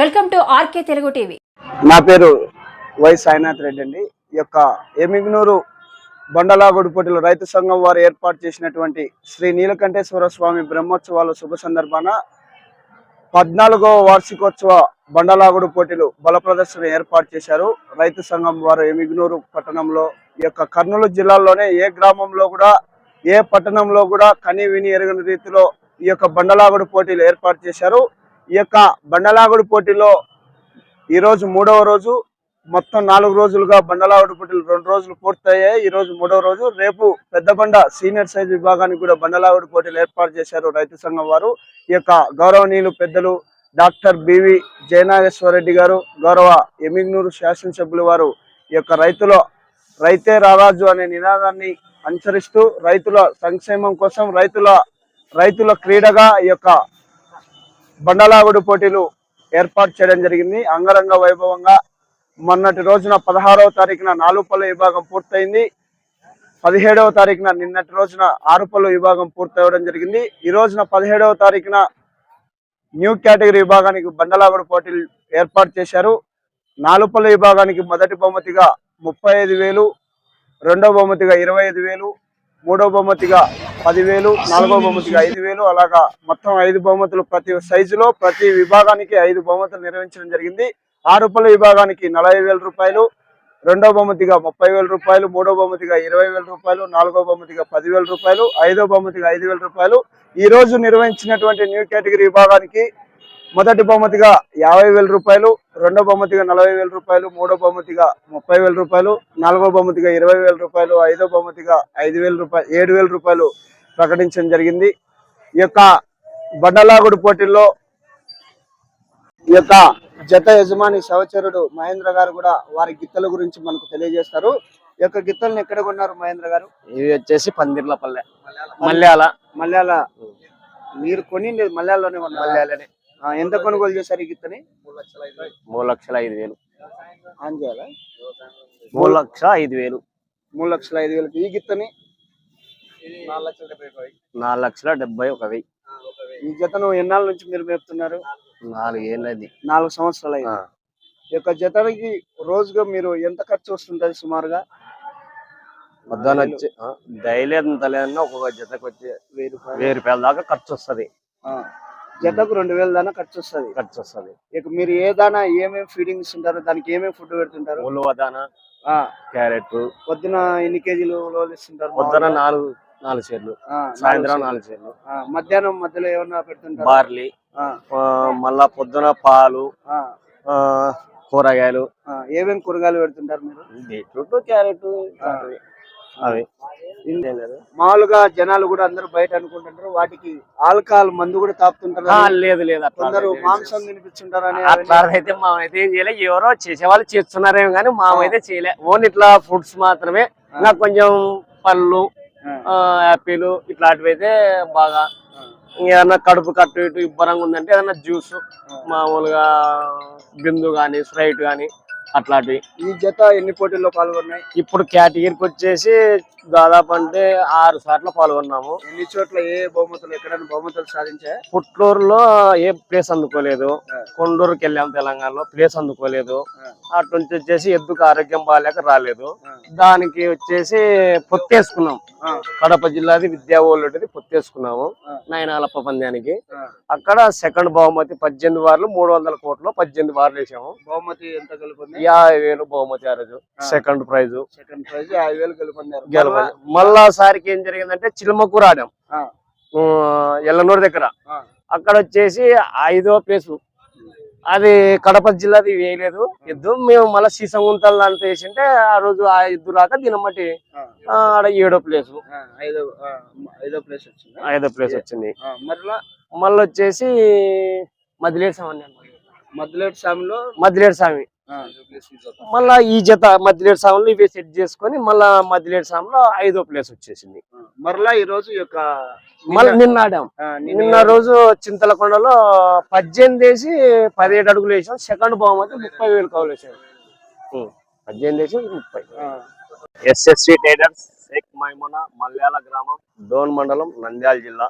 Welcome to RK Telugu TV. నా పేరు why Sainath Reddy అండి. ఈ యొక్క ఎమిగ్నూరు బండలాగుడిపోటీలో రైతు సంఘం వారు ఏర్పాటు చేసినటువంటి శ్రీ నీలకంఠేశ్వర స్వామి బ్రహ్మోత్సవాల శుభ సందర్భాన 14వ వార్షికోత్సవ బండలాగుడు పోటీలు బల ప్రదర్శన ఏర్పాటు చేశారు. రైతు సంఘం వారు ఎమిగ్నూరు పట్టణంలో ఈ యొక్క కర్నూలు జిల్లాలోనే ఏ గ్రామంలో కూడా ఏ పట్టణంలో కూడా కని విని ఎరగని రీతిలో ఈ యొక్క బండలాగుడు పోటీలు ఏర్పాటు చేశారు. ఈ యొక్క బండలాగుడు పోటీలో ఈరోజు 3వ రోజు. మొత్తం 4 రోజులుగా బండలాగుడు పోటీలు 2 రోజులు పూర్తయ్యాయి. ఈ రోజు 3వ రోజు. రేపు పెద్ద బండ సీనియర్ సైజ్ విభాగానికి కూడా బండలాగుడు పోటీలు ఏర్పాటు చేశారు రైతు సంఘం వారు. ఈ యొక్క గౌరవనీయులు పెద్దలు డాక్టర్ బివి జయనాగేశ్వరరెడ్డి గారు, గౌరవ ఎమిగ్నూరు శాసనసభ్యులు వారు ఈ యొక్క రైతే రారాజు అనే నినాదాన్ని అనుసరిస్తూ రైతుల సంక్షేమం కోసం రైతుల క్రీడగా ఈ యొక్క బండలాగుడు పోటీలు ఏర్పాటు చేయడం జరిగింది. అంగరంగ వైభవంగా మొన్నటి రోజున 16వ తారీఖున 4 పళ్ళ విభాగం పూర్తయింది. 17వ తారీఖున నిన్నటి రోజున 6 పళ్ళ విభాగం పూర్తవడం జరిగింది. ఈ రోజున 17వ తారీఖున న్యూ కేటగిరీ విభాగానికి బండలాగుడు పోటీలు ఏర్పాటు చేశారు. 4 పళ్ళ విభాగానికి మొదటి బహుమతిగా 35,000, రెండవ బహుమతిగా 25,000, మూడవ బహుమతిగా 10,000, నాలుగవ బహుమతిగా 5,000, అలాగా మొత్తం 5 బహుమతులు ప్రతి సైజులో ప్రతి విభాగానికి 5 బహుమతులు నిర్వహించడం జరిగింది. 6 పళ్ళ విభాగానికి 40,000 రూపాయలు, రెండవ బహుమతిగా 30,000 రూపాయలు, మూడవ బహుమతిగా 20,000 రూపాయలు, నాలుగవ బహుమతిగా 10,000 రూపాయలు, ఐదవ బహుమతిగా 5,000 రూపాయలు. ఈ రోజు నిర్వహించినటువంటి న్యూ కేటగిరీ విభాగానికి మొదటి బహుమతిగా 50,000 రూపాయలు, రెండవ బహుమతిగా 40,000 రూపాయలు, మూడవ బహుమతిగా 30,000 రూపాయలు, నాలుగవ బహుమతిగా 20,000 రూపాయలు, ఐదవ బహుమతిగా 5,000 రూపాయలు, 7,000 రూపాయలు ప్రకటించడం జరిగింది. ఈ యొక్క బండలాగుడు పోటీల్లో ఈ యొక్క జత యజమాని సహచరుడు మహేంద్ర గారు కూడా వారి గిత్తల గురించి మనకు తెలియజేస్తారు. ఈ యొక్క గిత్తలను ఎక్కడ కొన్నారు మహేంద్ర గారు? ఇవి వచ్చేసి పందిర్లపల్లె మల్యాల. మీరు కొని మల్యాలలోనే కొన్నారు? మల్యాలనే. ఎంత కొనుగోలు చేశారు ఈ గిత్తని? 3,05,000. ఆన్ చేయాలా? 3,05,000. 3,05,000. ఈ గిత్తని 4,71,000. ఈ జతను ఎన్నాళ్ళ నుంచి మీరు మేపుతున్నారు? 4 ఏళ్ళది. 4 సంవత్సరాలు అయింది. ఈ యొక్క జతకి రోజుగా మీరు ఎంత ఖర్చు వస్తుంటది సుమారుగా? పొద్దున వచ్చి డైలీ అంత లేదన్నా ఒక్కొక్క జతకు వచ్చి 1,000 రూపాయల దాకా ఖర్చు వస్తుంది. జతకు 2,000 దాకా ఖర్చు వస్తుంది. ఇక మీరు ఏ దానా ఏమేమి ఫీడింగ్స్ ఉంటారు, దానికి ఏమేమి ఫుడ్ పెడుతుంటారు? ఉలువ దానా, క్యారెట్. పొద్దున ఎన్ని కేజీలు ఇస్తుంటారు? పొద్దున 4 సేర్లు, సాయంత్రం 4 సేర్లు. మధ్యాహ్నం మధ్యలో ఏమన్నా పెడుతుంటారు? బార్లీ, మళ్ళా పొద్దున పాలు, కూరగాయలు. ఏమేమి కూరగాయలు పెడుతుంటారు మీరు? బీట్రూట్, క్యారెట్ అవి. మామూలుగా జనాలు కూడా అందరూ బయట అనుకుంటుంటారు వాటికి ఆల్కహాల్ మందు కూడా తాపుతుంటారు. లేదు అందరూ మాంసం తినిపిస్తుంటారు అని. అట్లా అయితే మామైతే ఏం చేయలే. ఎవరో చేసేవాళ్ళు చేస్తున్నారేమో కానీ మామైతే చేయలే. ఓన్లీ ఇట్లా ఫుడ్స్ మాత్రమే. నాకు కొంచెం పళ్ళు, యాపిల్ ఇట్లాంటివి అయితే బాగా. ఏదన్నా కడుపు కట్టు ఇటు ఇబ్బరంగా ఉందంటే ఏదన్నా జ్యూస్ మామూలుగా బిందు గాని స్ప్రైట్ గాని అట్లాంటివి. ఈ జత ఎన్ని పోటీల్లో పాల్గొన్నాయి? ఇప్పుడు కేటగిరీకి వచ్చేసి దాదాపు అంటే 6 సార్లు పాల్గొన్నాము. ఎన్ని చోట్ల ఏ బహుమతులు ఎక్కడైనా బహుమతులు సాధించాయి? పుట్లూరులో ఏ ప్లేస్ అందుకోలేదు. కొండూరుకి వెళ్ళాము తెలంగాణలో, ప్లేస్ అందుకోలేదు. అటు నుంచి వచ్చేసి ఎద్దుకు ఆరోగ్యం బాగాలేక రాలేదు. దానికి వచ్చేసి పొత్తేసుకున్నాం. కడప జిల్లాది విద్యావోళ్ళుది పొత్తేసుకున్నాము నయనాలప్ప పంద్యానికి. అక్కడ సెకండ్ బహుమతి 18 వార్లు 300 కోట్లు 18 వార్లు వేసాము. బహుమతి ఎంత గెలుపొంది? 50,000 బహుమతి ఆ రోజు. సెకండ్ ప్రైజ్ 50,000 గెలుపొందారు. మళ్ళా సారికి ఏం జరిగిందంటే చిలమకూరు ఆడాం ఎల్లనూరు దగ్గర. అక్కడ వచ్చేసి 5వ ప్లేస్. అది కడప జిల్లాది వేయలేదు ఎద్దు. మేము మళ్ళీ సీసంగుంతలు అంతా వేసింటే ఆ రోజు ఆ ఎద్దు రాక దీని బట్టి ఆడ 7వ ప్లేస్. 5వ ప్లేస్ వచ్చింది. మళ్ళీ వచ్చేసి మదిలేడు స్వామి మళ్ళా ఈ జత మధ్యలేడు సాములు ఇవే సెట్ చేసుకొని మళ్ళా మధ్యలేడు సాములో 5వ ప్లేస్ వచ్చేసింది. మరలా ఈ రోజు మళ్ళీ నిన్న ఆడాం. నిన్న రోజు చింతలకొండలో 18 వేసి 17 అడుగులు వేసాం. సెకండ్ బహుమతి 30,000 కౌలు వేసాం. 18 వేసి 30. ఎస్ఎస్వి ట్రేడర్స్ షేక్ మైమునా మల్యాల గ్రామం, డోన్ మండలం, నంద్యాల జిల్లా.